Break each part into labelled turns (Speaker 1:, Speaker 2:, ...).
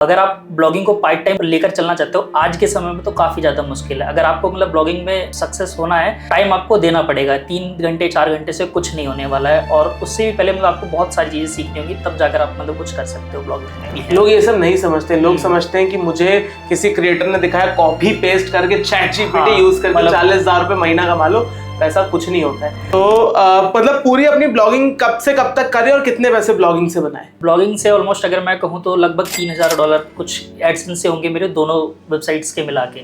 Speaker 1: अगर आप ब्लॉगिंग को पार्ट टाइम लेकर चलना चाहते हो आज के समय में तो काफी ज्यादा मुश्किल है। अगर आपको मतलब ब्लॉगिंग में सक्सेस होना है, टाइम आपको देना पड़ेगा। 3 घंटे 4 घंटे से कुछ नहीं होने वाला है, और उससे भी पहले मतलब आपको बहुत सारी चीजें सीखनी होगी, तब जाकर आप मतलब कुछ कर सकते हो ब्लॉगिंग में।
Speaker 2: लोग ये सब नहीं समझते। लोग समझते हैं कि मुझे किसी क्रिएटर ने दिखाया, कॉपी पेस्ट करके चैट जीपीटी यूज करके 40,000 रुपए महीना कमा लो। ऐसा कुछ नहीं होता है। तो मतलब पूरी अपनी ब्लॉगिंग कब से कब तक करें और कितने पैसे ब्लॉगिंग से बनाए?
Speaker 1: ब्लॉगिंग से ऑलमोस्ट अगर मैं कहूँ तो लगभग $3,000 कुछ एडसेंस से होंगे मेरे दोनों वेबसाइट्स के मिला के।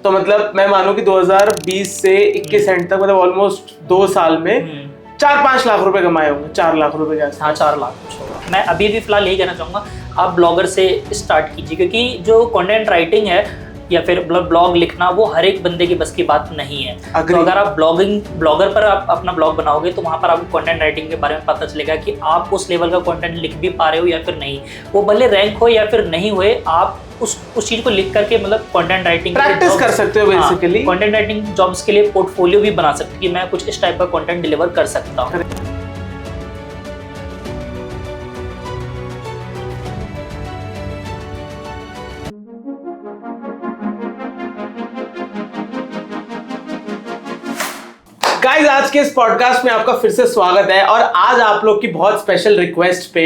Speaker 2: तो मतलब मैं मानूं कि 2020 से 21 एंड तक मतलब ऑलमोस्ट 2 साल में 4-5 लाख रुपए कमाए होंगे। 4 लाख रुपए के आसपास।
Speaker 1: हाँ, 4 लाख कुछ होगा। मैं अभी भी फिलहाल यही कहना चाहूँगा, आप ब्लॉगर से स्टार्ट कीजिए, क्योंकि जो कंटेंट राइटिंग है या फिर ब्लॉग लिखना वो हर एक बंदे की बस की बात नहीं है। तो अगर आप ब्लॉगर पर आप अपना ब्लॉग बनाओगे तो वहाँ पर आपको कंटेंट राइटिंग के बारे में पता चलेगा कि आप उस लेवल का कंटेंट लिख भी पा रहे हो या फिर नहीं। वो भले रैंक हो या फिर नहीं हुए, आप उस चीज को लिख करके मतलब कंटेंट राइटिंग
Speaker 2: प्रैक्टिस कर सकते हो बेसिकली।
Speaker 1: कंटेंट राइटिंग जॉब्स के लिए पोर्टफोलियो भी बना सकते हो कि मैं कुछ इस टाइप का कंटेंट डिलीवर कर सकता हूँ।
Speaker 2: गाइस, आज के इस पॉडकास्ट में आपका फिर से स्वागत है। और आज आप लोग की बहुत स्पेशल रिक्वेस्ट पे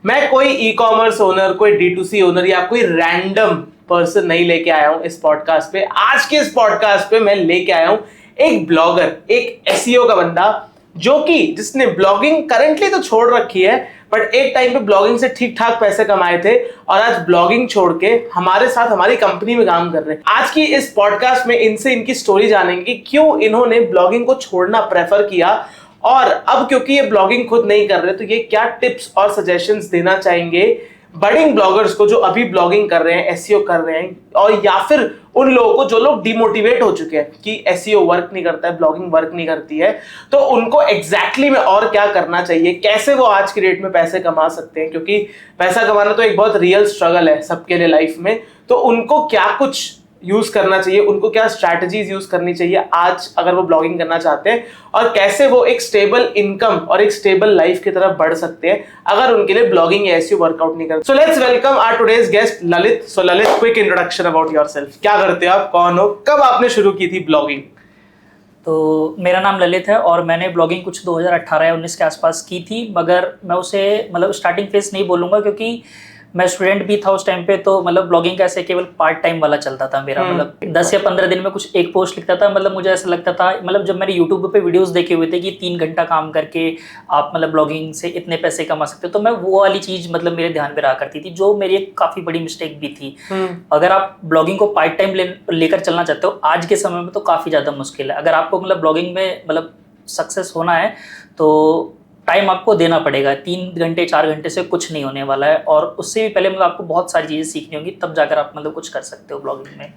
Speaker 2: मैं कोई ई कॉमर्स ओनर, कोई D2C ओनर या कोई रैंडम पर्सन नहीं लेके आया हूं इस पॉडकास्ट पे। आज के इस पॉडकास्ट पे मैं लेके आया हूं एक ब्लॉगर, एक SEO का बंदा, जिसने ब्लॉगिंग करंटली तो छोड़ रखी है, बट एक टाइम पे ब्लॉगिंग से ठीक ठाक पैसे कमाए थे और आज ब्लॉगिंग छोड़ के हमारे साथ हमारी कंपनी में काम कर रहे हैं। आज की इस पॉडकास्ट में इनसे इनकी स्टोरी जानेंगे कि क्यों इन्होंने ब्लॉगिंग को छोड़ना प्रेफर किया, और अब क्योंकि ये ब्लॉगिंग खुद नहीं कर रहे तो ये क्या टिप्स और सजेशंस देना चाहेंगे बडिंग ब्लॉगर्स को जो अभी ब्लॉगिंग कर रहे हैं, SEO कर रहे हैं, और या फिर उन लोगों को जो लोग डिमोटिवेट हो चुके हैं कि SEO वर्क नहीं करता है, ब्लॉगिंग वर्क नहीं करती है, तो उनको एग्जैक्टली में और क्या करना चाहिए, कैसे वो आज की डेट में पैसे कमा सकते हैं, क्योंकि पैसा कमाना तो एक बहुत रियल स्ट्रगल है सबके लिए लाइफ में। तो उनको क्या कुछ यूज करना चाहिए, उनको क्या स्ट्रैटेजीज यूज करनी चाहिए आज अगर वो ब्लॉगिंग करना चाहते हैं, और कैसे वो एक स्टेबल इनकम और एक स्टेबल लाइफ की तरफ बढ़ सकते हैं अगर उनके लिए ब्लॉगिंग या SEO वर्कआउट नहीं करते। So let's welcome our today's guest Lalit. So Lalit, quick introduction about yourself. क्या करते हो आप, कौन हो, कब आपने शुरू की थी ब्लॉगिंग?
Speaker 1: तो मेरा नाम ललित है और मैंने ब्लॉगिंग कुछ 2018 या 19 के आसपास की थी, मगर मैं उसे मतलब स्टार्टिंग फेज नहीं बोलूँगा, क्योंकि मैं स्टूडेंट भी था उस टाइम पे। तो मतलब ब्लॉगिंग का ऐसे केवल पार्ट टाइम वाला चलता था मेरा, मतलब 10 या 15 दिन में कुछ एक पोस्ट लिखता था। मतलब मुझे ऐसा लगता था, मतलब जब मैंने यूट्यूब पे वीडियोस देखे हुए थे कि 3 घंटा काम करके आप मतलब ब्लॉगिंग से इतने पैसे कमा सकते हो, तो मैं वो वाली चीज़ मतलब मेरे ध्यान में रहा करती थी, जो मेरी एक काफ़ी बड़ी मिस्टेक भी थी। अगर आप ब्लॉगिंग को पार्ट टाइम लेकर चलना चाहते हो आज के समय में तो काफ़ी ज़्यादा मुश्किल है। अगर आपको मतलब ब्लॉगिंग में मतलब सक्सेस होना है तो टाइम आपको देना पड़ेगा। 3 घंटे 4 घंटे से कुछ नहीं होने वाला है, और उससे भी पहले मतलब आपको बहुत सारी चीज़ें सीखनी होगी, तब जाकर आप मतलब कुछ कर सकते हो ब्लॉगिंग में।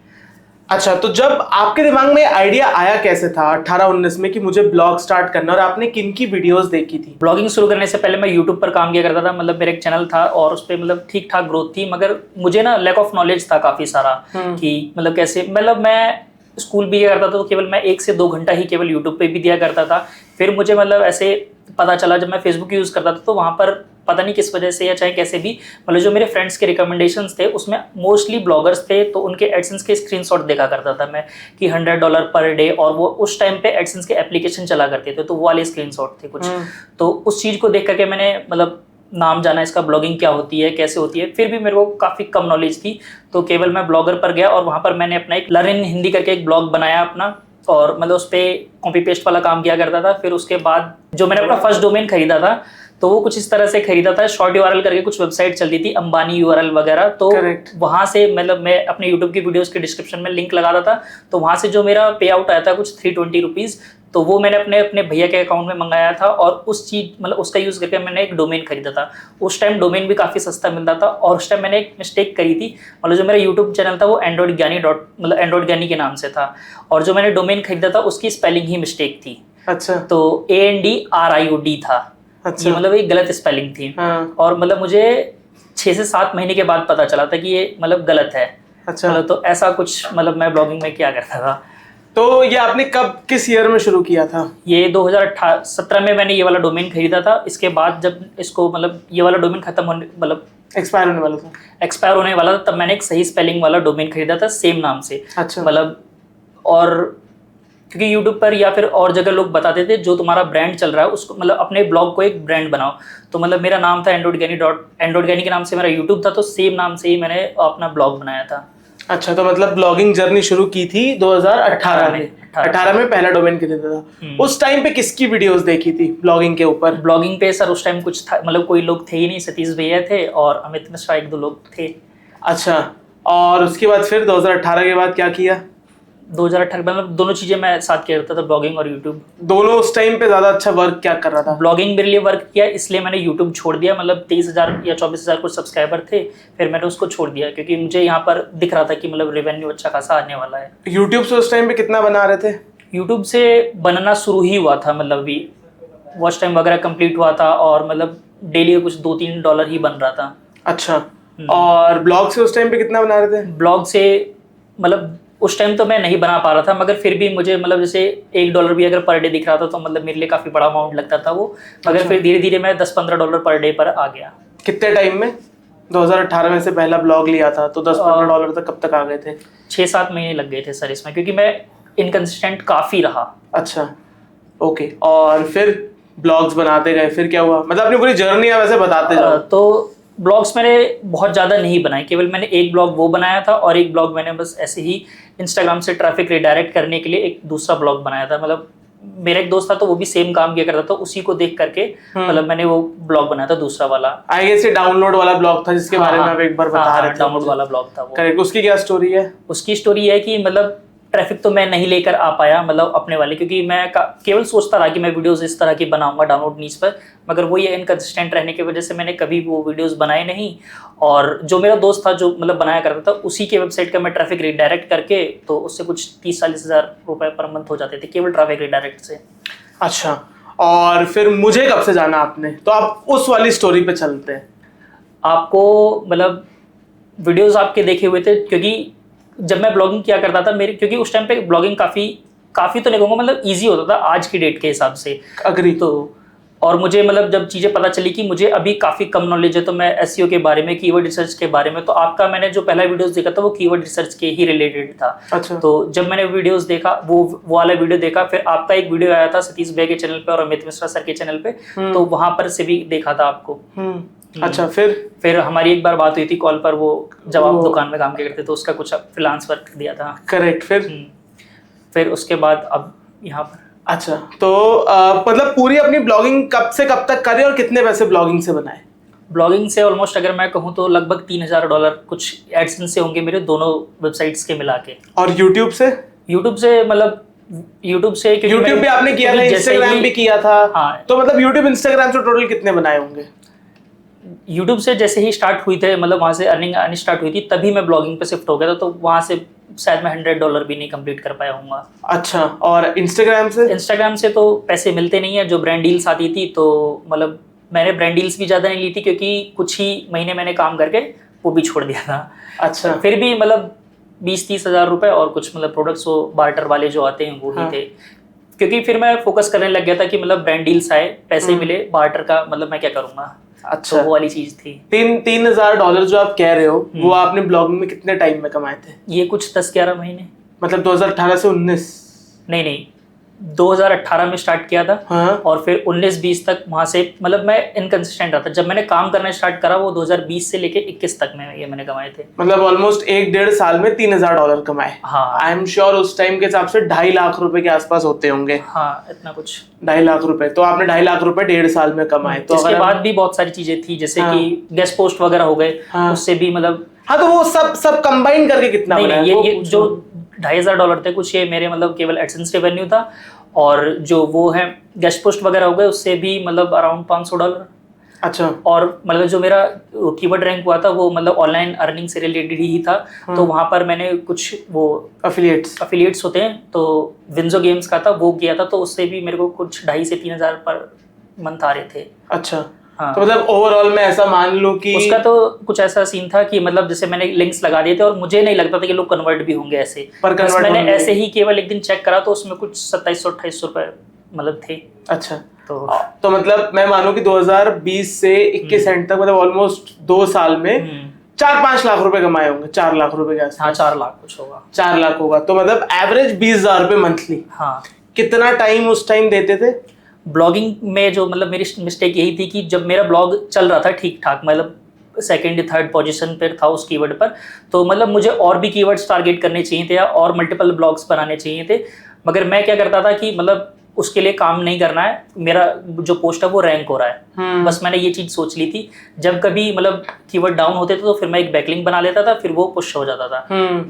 Speaker 2: अच्छा, तो जब आपके दिमाग में आइडिया आया कैसे था 18-19 में कि मुझे ब्लॉग स्टार्ट करना, और आपने किन की वीडियोस देखी थी?
Speaker 1: ब्लॉगिंग शुरू करने से पहले मैं यूट्यूब पर काम किया करता था। मतलब मेरा एक चैनल था और उस पर मतलब ठीक ठाक ग्रोथ थी, मगर मुझे ना लैक ऑफ नॉलेज था काफ़ी सारा कि मतलब कैसे, मतलब मैं स्कूल भी किया करता था तो केवल मैं 1 से 2 घंटा ही केवल यूट्यूब पे भी दिया करता था। फिर मुझे मतलब ऐसे पता चला जब मैं फेसबुक यूज़ करता था, तो वहाँ पर पता नहीं किस वजह से या चाहे कैसे भी, मतलब जो मेरे फ्रेंड्स के रिकमेंडेशंस थे उसमें मोस्टली ब्लॉगर्स थे, तो उनके एडसेंस के स्क्रीनशॉट देखा करता था मैं कि $100 पर डे, और वो उस टाइम पे एडसेंस के एप्लीकेशन चला करते थे, तो वो वाले स्क्रीनशॉट थे कुछ। तो उस चीज़ को देख करके मैंने मतलब नाम जाना इसका, ब्लॉगिंग क्या होती है, कैसे होती है। फिर भी मेरे को काफ़ी कम नॉलेज थी, तो केवल मैं ब्लॉगर पर गया और वहाँ पर मैंने अपना एक लर्न इन हिंदी करके एक ब्लॉग बनाया अपना, और मतलब उस पर कॉपी पेस्ट वाला काम किया करता था। फिर उसके बाद जो मैंने अपना फर्स्ट डोमेन खरीदा था, तो वो कुछ इस तरह से खरीदा था, शॉर्ट URL करके कुछ वेबसाइट चलती थी, अंबानी URL वगैरह। तो वहाँ से मतलब मैं अपने यूट्यूब की वीडियोस के डिस्क्रिप्शन में लिंक लगा रहा था, तो वहाँ से जो मेरा पे आउट आया था कुछ 320 रुपीज़, तो वो मैंने अपने भैया के अकाउंट में मंगाया था, और उस चीज़ मतलब उसका यूज़ करके मैंने एक डोमेन खरीदा था। उस टाइम डोमेन भी काफ़ी सस्ता मिलता था, और उस टाइम मैंने एक मिस्टेक करी थी, मतलब जो मेरा यूट्यूब चैनल था वो एंड्रॉइड ज्ञानी के नाम से था, और जो मैंने डोमेन खरीदा था उसकी स्पेलिंग ही मिस्टेक थी।
Speaker 2: अच्छा।
Speaker 1: तो ANDRIOD था। अच्छा। ये मतलब एक गलत स्पेलिंग थी। और मतलब मुझे 6 से 7 महीने के बाद पता चला था कि ये मतलब गलत है। अच्छा। मतलब तो ऐसा कुछ मतलब मैं ब्लॉगिंग में क्या करता था।
Speaker 2: तो ये आपने कब, किस ईयर में शुरू किया था?
Speaker 1: ये 2017 में मैंने ये वाला डोमेन खरीदा था। इसके बाद जब इसको मतलब ये वाला डोमेन खत्म होने मतलब
Speaker 2: एक्सपायर होने वाला था?
Speaker 1: एक्सपायर होने वाला था, तब मैंने एक सही स्पेलिंग वाला डोमेन खरीदा था सेम नाम से।
Speaker 2: अच्छा।
Speaker 1: मतलब और क्योंकि यूट्यूब पर या फिर और जगह लोग बताते थे जो तुम्हारा ब्रांड चल रहा है उसको मतलब अपने ब्लॉग को एक ब्रांड बनाओ। तो मतलब मेरा नाम था एंड्रॉइड के नाम से मेरा यूट्यूब था, तो सेम नाम से ही मैंने अपना ब्लॉग बनाया था।
Speaker 2: अच्छा, तो मतलब ब्लॉगिंग जर्नी शुरू की थी 2018 में। 18 में पहला डोमेन खरीदा था। उस टाइम पे किसकी वीडियोस देखी थी ब्लॉगिंग के ऊपर?
Speaker 1: ब्लॉगिंग पे सर उस टाइम कुछ था मतलब कोई लोग थे ही नहीं, सतीश भैया थे और अमित मिश्रा, एक दो लोग थे।
Speaker 2: अच्छा, और उसके बाद फिर 2018 के बाद क्या किया?
Speaker 1: 2018 में मतलब दोनों चीजें मैं साथ किया करता था, ब्लॉगिंग और यूट्यूब
Speaker 2: दोनों। उस टाइम पे ज्यादा अच्छा वर्क क्या कर रहा था?
Speaker 1: ब्लॉगिंग मेरे लिए वर्क किया, इसलिए मैंने यूट्यूब छोड़ दिया। मतलब 23,000 या 24,000 कुछ सब्सक्राइबर थे, फिर मैंने उसको छोड़ दिया क्योंकि मुझे यहाँ पर दिख रहा था कि मतलब रेवेन्यू अच्छा खासा आने वाला है।
Speaker 2: यूट्यूब से उस टाइम पे कितना बना रहे थे?
Speaker 1: यूट्यूब से बनना शुरू ही हुआ था, मतलब अभी वॉच टाइम वगैरह कंप्लीट हुआ था और मतलब डेली कुछ $2-3 ही बन रहा था।
Speaker 2: अच्छा, और ब्लॉग से उस टाइम पे कितना बना रहे थे?
Speaker 1: ब्लॉग से मतलब उस टाइम तो मैं नहीं बना पा रहा था, मगर फिर भी मुझे मतलब जैसे $1 भी अगर पर डे दिख रहा था तो मतलब मेरे लिए काफ़ी बड़ा अमाउंट लगता था वो। मगर
Speaker 2: अच्छा।
Speaker 1: फिर धीरे धीरे मैं $10-15 पर डे पर आ गया।
Speaker 2: कितने टाइम में? 2018 में से पहला ब्लॉग लिया था तो $10-15 तक कब तक आ गए थे?
Speaker 1: 6-7 महीने लग गए थे सर इसमें, क्योंकि मैं इनकंसिस्टेंट काफ़ी रहा।
Speaker 2: अच्छा, ओके। और फिर ब्लॉग्स बनाते गए, फिर क्या हुआ? मतलब अपनी पूरी जर्नी आप वैसे बताते जाओ।
Speaker 1: तो ब्लॉग्स मैंने बहुत ज़्यादा नहीं बनाए, केवल मैंने एक ब्लॉग वो बनाया था और एक ब्लॉग मैंने बस ऐसे ही इंस्टाग्राम से ट्रैफिक रिडायरेक्ट करने के लिए एक दूसरा ब्लॉग बनाया था। मतलब मेरा एक दोस्त था तो वो भी सेम काम किया करता था, उसी को देख करके मतलब मैंने वो ब्लॉग बनाया था दूसरा वाला।
Speaker 2: आई गेस ये डाउनलोड वाला ब्लॉग था जिसके बारे में आप एक बार बता रहे थे।
Speaker 1: डाउनलोड वाला ब्लॉग था वो।
Speaker 2: करेक्ट। उसकी क्या स्टोरी है?
Speaker 1: उसकी स्टोरी है कि मतलब ट्रैफिक तो मैं नहीं लेकर आ पाया मतलब अपने वाले, क्योंकि मैं केवल सोचता रहा कि मैं वीडियोस इस तरह की बनाऊंगा डाउनलोड नीच पर, मगर वो ये इनकंसिस्टेंट रहने की वजह से मैंने कभी वो वीडियोस बनाए नहीं। और जो मेरा दोस्त था जो मतलब बनाया करता था, उसी के वेबसाइट का मैं ट्रैफिक रिडायरेक्ट करके तो उससे कुछ 30-40 हज़ार रुपये पर मंथ हो जाते थे केवल ट्रैफिक रिडायरेक्ट से।
Speaker 2: अच्छा, और फिर मुझे कब से जाना आपने? तो आप उस वाली स्टोरी पे चलते हैं।
Speaker 1: आपको मतलब वीडियोस आपके देखे हुए थे, क्योंकि जब मैं ब्लॉगिंग किया करता था मेरे, क्योंकि उस टाइम पे ब्लॉगिंग काफ़ी तो नहीं कहूँगा मतलब ईजी होता था आज की डेट के हिसाब से।
Speaker 2: अग्री।
Speaker 1: तो और मुझे मतलब जब चीज़ें पता चली कि मुझे अभी काफ़ी कम नॉलेज है, तो मैं एसईओ के बारे में, कीवर्ड रिसर्च के बारे में, तो आपका मैंने जो पहला वीडियोस देखा था वो कीवर्ड रिसर्च के ही रिलेटेड था।
Speaker 2: अच्छा।
Speaker 1: तो जब मैंने वीडियोस देखा वो वाला वीडियो देखा, फिर आपका एक वीडियो आया था सतीश भाई के चैनल पे और अमित मिश्रा सर के चैनल पे, तो वहां पर से भी देखा था आपको।
Speaker 2: अच्छा, फिर
Speaker 1: हमारी एक बार बात हुई थी कॉल पर, वो जब आप दुकान में काम करते तो उसका कुछ फ्रीलांस वर्क दिया था।
Speaker 2: करेक्ट।
Speaker 1: फिर उसके बाद अब यहाँ पर।
Speaker 2: अच्छा, तो मतलब पूरी अपनी ब्लॉगिंग कब से कब तक करें और कितने पैसे ब्लॉगिंग से बनाए?
Speaker 1: ब्लॉगिंग से ऑलमोस्ट अगर मैं कहूँ तो लगभग $3,000 कुछ एडसेंस से होंगे मेरे दोनों वेबसाइट्स के मिला के।
Speaker 2: और यूट्यूब से मतलब
Speaker 1: यूट्यूब से
Speaker 2: यूट्यूब भी आपने किया था, इंस्टाग्राम भी किया था।
Speaker 1: हाँ।
Speaker 2: तो मतलब यूट्यूब इंस्टाग्राम से टोटल कितने बनाए होंगे?
Speaker 1: यूट्यूब से जैसे ही स्टार्ट हुई थे मतलब वहाँ से अर्निंग आनी स्टार्ट हुई थी, तभी मैं ब्लॉगिंग पे शिफ्ट हो गया था, तो वहाँ से शायद मैं $100 भी नहीं कंप्लीट कर पाया हूँगा।
Speaker 2: अच्छा, और इंस्टाग्राम से
Speaker 1: तो पैसे मिलते नहीं है, जो ब्रांड डील्स आती थी तो मतलब मैंने ब्रांड डील्स भी ज़्यादा नहीं ली थी क्योंकि कुछ ही महीने मैंने काम करके वो भी छोड़ दिया था।
Speaker 2: अच्छा,
Speaker 1: फिर भी मतलब 20-30 हज़ार रुपये और कुछ मतलब प्रोडक्ट्स वो बार्टर वाले जो आते हैं वो ही थे, क्योंकि फिर मैं फोकस करने लग गया था कि मतलब ब्रांड डील्स आए, पैसे मिले, बार्टर का मतलब मैं क्या करूँगा।
Speaker 2: अच्छा,
Speaker 1: तो वो वाली चीज थी।
Speaker 2: $3,000 जो आप कह रहे हो वो आपने ब्लॉगिंग में कितने टाइम में कमाए थे?
Speaker 1: ये कुछ 10-11 महीने,
Speaker 2: मतलब 2018 से 19?
Speaker 1: नहीं 2018 में स्टार्ट किया था।
Speaker 2: हाँ।
Speaker 1: और फिर 19-20 तक वहां से मतलब मैं इनकंसिस्टेंट रहा था। जब मैंने काम करना स्टार्ट करा वो 2020 से लेके 21 तक में ये मैंने कमाए थे।
Speaker 2: मतलब ऑलमोस्ट 1-1.5 साल में $3,000 कमाए।
Speaker 1: हाँ।
Speaker 2: आई एम श्योर उस टाइम के हिसाब से 2.5 लाख रुपए के आसपास होते होंगे।
Speaker 1: हाँ, इतना कुछ
Speaker 2: 2.5 लाख रुपए। तो आपने 2.5 लाख रुपए 1.5 साल में कमाए। तो
Speaker 1: इसके बाद भी बहुत सारी चीजें थी जैसे कि गेस्ट पोस्ट वगैरह हो गए, उससे भी मतलब।
Speaker 2: हाँ, तो वो सब कंबाइन करके कितना
Speaker 1: नहीं, ये जो $2,500 थे कुछ ये मेरे मतलब केवल एडसेंस रेवेन्यू था, और जो वो है गेस्ट पोस्ट वगैरह हो गए उससे भी मतलब अराउंड $500।
Speaker 2: अच्छा।
Speaker 1: और मतलब जो मेरा कीवर्ड रैंक हुआ था वो मतलब ऑनलाइन अर्निंग से रिलेटेड ही था। तो वहाँ पर मैंने कुछ वो अफिलिएट्स होते हैं, तो विंजो गेम्स का था वो किया था, तो उससे भी मेरे को कुछ 2,500 से 3,000 पर मंथ आ रहे थे।
Speaker 2: अच्छा।
Speaker 1: हाँ।
Speaker 2: तो मतलब ओवरऑल मैं ऐसा मान लूं कि
Speaker 1: उसका तो कुछ ऐसा सीन था कि मतलब जैसे मैंने लिंक्स लगा दिए थे और मुझे नहीं लगता था कि लोग कन्वर्ट भी होंगे ऐसे, पर मैंने ऐसे ही केवल एक दिन चेक करा तो उसमें कुछ 2700-2800 रुपए मतलब थे।
Speaker 2: अच्छा,
Speaker 1: तो
Speaker 2: मतलब मैं मानूं कि 2020 से 21 एंड तक मतलब ऑलमोस्ट 2 साल में 4-5 लाख रुपए कमाए होंगे, 4 लाख रुपए के आसपास।
Speaker 1: हाँ 4 लाख कुछ होगा,
Speaker 2: 4 लाख होगा, तो मतलब एवरेज 20,000 रुपए मंथली।
Speaker 1: हाँ।
Speaker 2: कितना टाइम उस टाइम देते थे?
Speaker 1: ब्लॉगिंग में जो मतलब मेरी मिस्टेक यही थी कि जब मेरा ब्लॉग चल रहा था ठीक ठाक, मतलब सेकंड थर्ड पोजीशन पर था उस कीवर्ड पर, तो मतलब मुझे और भी कीवर्ड्स टारगेट करने चाहिए थे और मल्टीपल ब्लॉग्स बनाने चाहिए थे, मगर मैं क्या करता था कि मतलब उसके लिए काम नहीं करना है, मेरा जो पोस्ट है वो रैंक हो रहा है, बस मैंने ये चीज सोच ली थी। जब कभी मतलब कीवर्ड डाउन होते थे तो फिर मैं एक बैकलिंक बना लेता था, फिर वो पुश हो जाता था।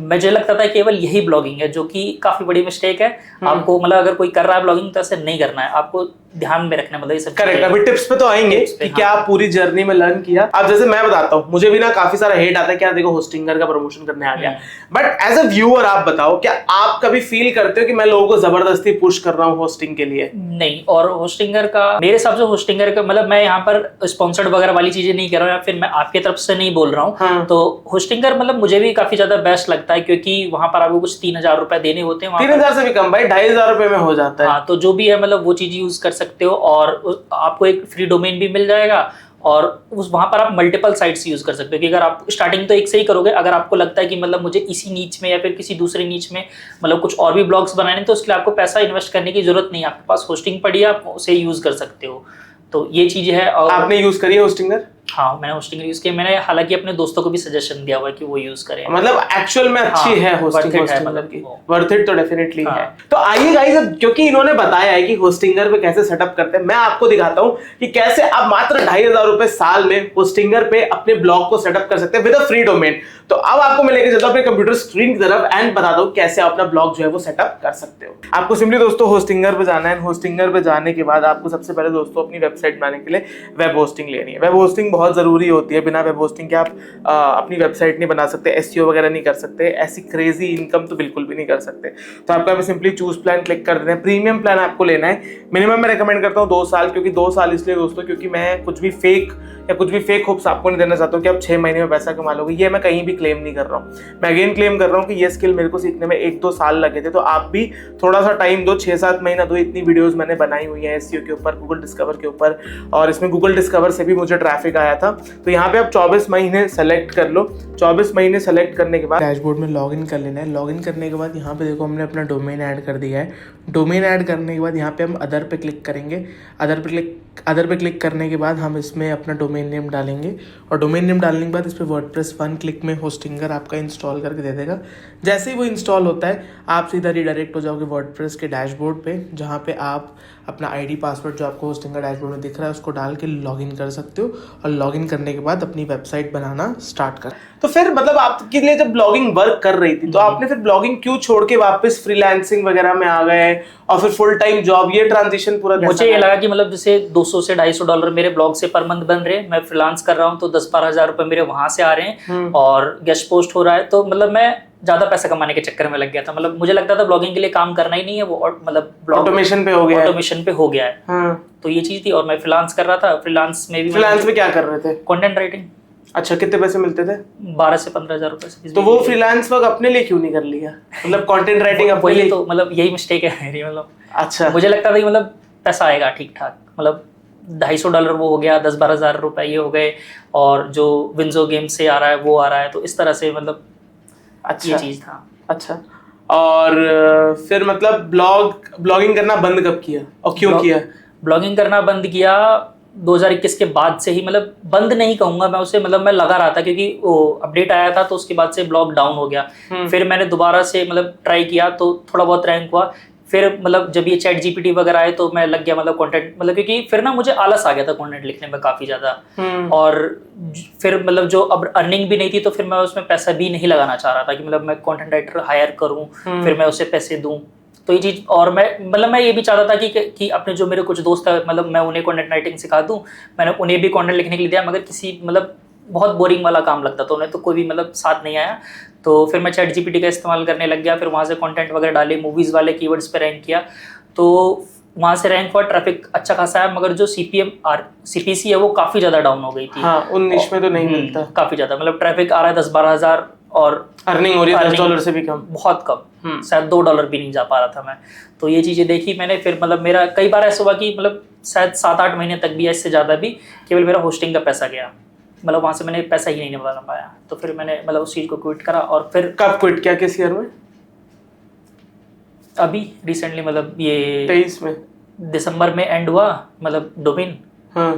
Speaker 1: मुझे लगता था केवल यही ब्लॉगिंग है, जो कि काफी बड़ी मिस्टेक है। आपको मतलब अगर कोई कर रहा है ब्लॉगिंग तो ऐसे नहीं करना है, आपको ध्यान में रखना, मतलब ये सब
Speaker 2: करेक्ट। अभी टिप्स पे तो आएंगे कि क्या आप पूरी जर्नी में लर्न किया। अब जैसे मैं बताता हूँ, मुझे भी ना काफी सारा हेट आता है कि यार देखो होस्टिंगर का प्रमोशन करने आ गया, बट एज अ व्यूअर आप बताओ, क्या आप कभी फील करते हो कि मैं लोगों को जबरदस्ती पुश कर रहा हूँ होस्टिंग के लिए?
Speaker 1: नहीं, और होस्टिंगर का मेरे हिसाब से होस्टिंगर का मतलब मैं यहाँ पर स्पॉन्सर्ड वगैरह वाली चीजें नहीं कर रहा हूँ, या फिर मैं आपकी तरफ से नहीं बोल रहा हूँ।
Speaker 2: हाँ।
Speaker 1: तो होस्टिंगर मतलब मुझे भी काफी ज्यादा बेस्ट लगता है, क्योंकि वहां पर आपको कुछ 3,000 रुपए देने होते हैं,
Speaker 2: 3,000 से भी कम भाई, 2,500 रुपए में हो जाता है।
Speaker 1: हाँ, तो जो भी है मतलब वो चीज यूज कर सकते हो, और आपको एक फ्री डोमेन भी मिल जाएगा, और उस वहां पर आप मल्टीपल साइट्स यूज कर सकते हो। कि अगर आप स्टार्टिंग तो एक से ही करोगे, अगर आपको लगता है कि मतलब मुझे इसी नीच में या फिर किसी दूसरे नीच में मतलब कुछ और भी ब्लॉग्स बनाने, तो उसके लिए आपको पैसा इन्वेस्ट करने की जरूरत नहीं है, आपके पास होस्टिंग पड़ी है, आप उसे यूज कर सकते हो। तो ये चीज है। और
Speaker 2: आपने यूज करी है होस्टिंगर?
Speaker 1: हाँ, मैंने होस्टिंग यूज किया, मैंने हालांकि अपने दोस्तों को भी सजेशन दिया हुआ है कि वो यूज करें।
Speaker 2: मतलब एक्चुअल में अच्छी
Speaker 1: हाँ,
Speaker 2: है होस्टिंग,
Speaker 1: वर्थ इट है,
Speaker 2: होस्टिंगर
Speaker 1: मतलब
Speaker 2: की वर्थ इट तो डेफिनेटली है। तो आइए गाइस, अब क्योंकि इन्होंने बताया है कि होस्टिंगर पे कैसे सेटअप करते हैं, मैं आपको दिखाता हूं कि कैसे आप मात्र 2,500 रुपए साल में होस्टिंगर पे अपने ब्लॉग को सेटअप कर सकते हैं विद अ फ्री डोमेन। तो अब आपको मैं लेके चलता हूं अपने कंप्यूटर स्क्रीन की तरफ एंड बताता हूं कैसे आप अपना ब्लॉग जो है वो सेटअप कर सकते हो। आपको सिंपली दोस्तों होस्टिंगर पे जाना है। होस्टिंगर पे जाने के बाद आपको सबसे पहले दोस्तों अपनी वेबसाइट बनाने के लिए वेब होस्टिंग लेनी है। वेब होस्टिंग बहुत जरूरी होती है, बिना वेब होस्टिंग के आप अपनी वेबसाइट नहीं बना सकते, एसईओ वगैरह नहीं कर सकते, ऐसी क्रेजी इनकम तो बिल्कुल भी नहीं कर सकते। तो आपको यहाँ सिंपली चूज प्लान क्लिक कर देना है। प्रीमियम प्लान आपको लेना है। मिनिमम मैं रेकमेंड करता हूँ 2 साल, क्योंकि 2 साल इसलिए दोस्तों क्योंकि मैं कुछ भी फेक होप्स आपको नहीं देना चाहता हूँ कि आप 6 महीने में पैसा कमा लोगे। ये मैं कहीं भी क्लेम नहीं कर रहा हूँ। मैं अगेन क्लेम कर रहा हूँ कि ये स्किल मेरे को सीखने में 1-2 साल लगे थे, तो आप भी थोड़ा सा टाइम दो, 6-7 महीना दो। इतनी वीडियोस मैंने बनाई हुई है एसईओ के ऊपर, गूगल डिस्कवर के ऊपर, और इसमें गूगल डिस्कवर से भी मुझे ट्रैफिक आया था। तो यहाँ पे आप 24 महीने सेलेक्ट कर लो। 24 महीने सेलेक्ट करने के बाद डैशबोर्ड में लॉगिन कर लेना है। लॉगिन करने के बाद यहाँ पे देखो हमने अपना डोमेन ऐड कर दिया है। डोमेन ऐड करने के बाद यहाँ पे हम अदर पे क्लिक करेंगे। अदर पे क्लिक करने के बाद हम इसमें अपना डोमेन नेम डालेंगे, और डोमेन नेम डालने के बाद इस पर वर्डप्रेस 1 क्लिक में होस्टिंगर आपका इंस्टॉल करके दे देगा। जैसे ही वो इंस्टॉल होता है आप सीधा रिडायरेक्ट हो जाओगे वर्डप्रेस के डैशबोर्ड पे, जहाँ पे आप अपना आईडी पासवर्ड जो आपको होस्टिंगर डैशबोर्ड में दिख रहा है उसको डाल के लॉगिन कर सकते हो, और लॉगिन करने के बाद अपनी वेबसाइट बनाना स्टार्ट कर। तो फिर मतलब आपके लिए जब ब्लॉगिंग वर्क कर रही थी तो आपने फिर ब्लॉगिंग क्यों छोड़ के वापस फ्रीलांसिंग वगैरह में आ गए और फिर फुल टाइम जॉब, ये ट्रांजिशन पूरा
Speaker 1: मुझे ये लगा कि मतलब जैसे 200 से $250 मेरे ब्लॉग से पर मंथ बन रहे हैं, मैं फ्रीलांस कर रहा हूँ तो 10-12 हज़ार रुपए मेरे वहां से आ रहे हैं, और गेस्ट पोस्ट हो रहा है, तो मतलब मैं ज्यादा पैसा कमाने के चक्कर में लग गया था। मतलब मुझे लगता था ब्लॉगिंग के लिए काम करना ही नहीं है, वो मतलब
Speaker 2: ऑटोमेशन पे हो गया है।
Speaker 1: तो ये चीज थी, और मैं फ्रीलांस कर रहा था। फ्रीलांस में
Speaker 2: क्या कर रहे थे?
Speaker 1: Content writing.
Speaker 2: अच्छा, कितने पैसे मिलते थे?
Speaker 1: 12 से 15 हज़ार रुपए।
Speaker 2: तो वो फ्रीलांस वर्क अपने लिए क्यों नहीं कर लिया? मतलब कंटेंट राइटिंग अपने लिए?
Speaker 1: तो मतलब यही मिस्टेक है मेरी। मतलब
Speaker 2: अच्छा,
Speaker 1: मुझे लगता था कि मतलब पैसा आएगा ठीक ठाक, मतलब $250 वो हो गया, 10-12 हज़ार रुपए ये हो गए, और जो विंजो गेम से आ रहा है वो आ रहा है, तो इस तरह से मतलब
Speaker 2: अच्छा
Speaker 1: ये चीज था।
Speaker 2: अच्छा, और फिर मतलब ब्लॉगिंग करना बंद कब किया और क्यों किया?
Speaker 1: ब्लॉगिंग करना बंद किया 2021 के बाद से ही। मतलब बंद नहीं कहूंगा मैं उसे, मतलब मैं लगा रहा था, क्योंकि वो अपडेट आया था तो उसके बाद से ब्लॉग डाउन हो गया। फिर मैंने दोबारा से मतलब ट्राई किया तो थोड़ा बहुत रैंक हुआ। फिर मतलब जब ये चैट जीपीटी वगैरह आए तो मैं लग गया मतलब कंटेंट, मतलब क्योंकि फिर ना मुझे आलस आ गया था कंटेंट लिखने में काफी ज्यादा, और फिर मतलब जो अब अर्निंग भी नहीं थी तो फिर मैं उसमें पैसा भी नहीं लगाना चाह रहा था कि मतलब मैं कंटेंट राइटर हायर करूं फिर मैं उसे पैसे दूं। तो ये चीज, और मैं ये भी चाहता था कि अपने जो मेरे कुछ दोस्त है मतलब मैं उन्हें कंटेंट राइटिंग सिखा दूं। मैंने उन्हें भी कंटेंट लिखने के लिए दिया, मगर किसी मतलब बहुत बोरिंग वाला काम लगता तो उन्हें तो कोई भी मतलब साथ नहीं आया। तो फिर मैं चैट जीपीटी का इस्तेमाल करने लग गया, फिर वहाँ से कंटेंट वगैरह डाले, मूवीज़ वाले कीवर्ड्स पे रैंक किया, तो वहाँ से रैंक हुआ, ट्रैफिक अच्छा खासा है, मगर जो सीपीसी है वो काफ़ी ज़्यादा डाउन हो गई थी।
Speaker 2: हाँ, 19 में तो नहीं मिलता
Speaker 1: काफ़ी ज़्यादा, मतलब ट्रैफिक आ रहा है 10-12 हज़ार और
Speaker 2: अर्निंग हो रही है $10 से भी कम,
Speaker 1: बहुत कम, शायद $2 भी नहीं जा पा रहा था मैं। तो ये चीज़ें देखी मैंने, फिर मतलब मेरा कई बार ऐसा हुआ कि मतलब शायद 7-8 महीने तक भी, इससे ज़्यादा भी, केवल मेरा होस्टिंग का पैसा गया, मतलब वहाँ से मैंने पैसा ही नहीं बना पाया। तो फिर मैंने मतलब उस चीज़ को क्विट करा। और फिर
Speaker 2: कब क्विट किया, किस ईयर में?
Speaker 1: अभी रिसेंटली, मतलब ये
Speaker 2: 23 में
Speaker 1: दिसंबर में एंड हुआ, मतलब डोमेन,
Speaker 2: हाँ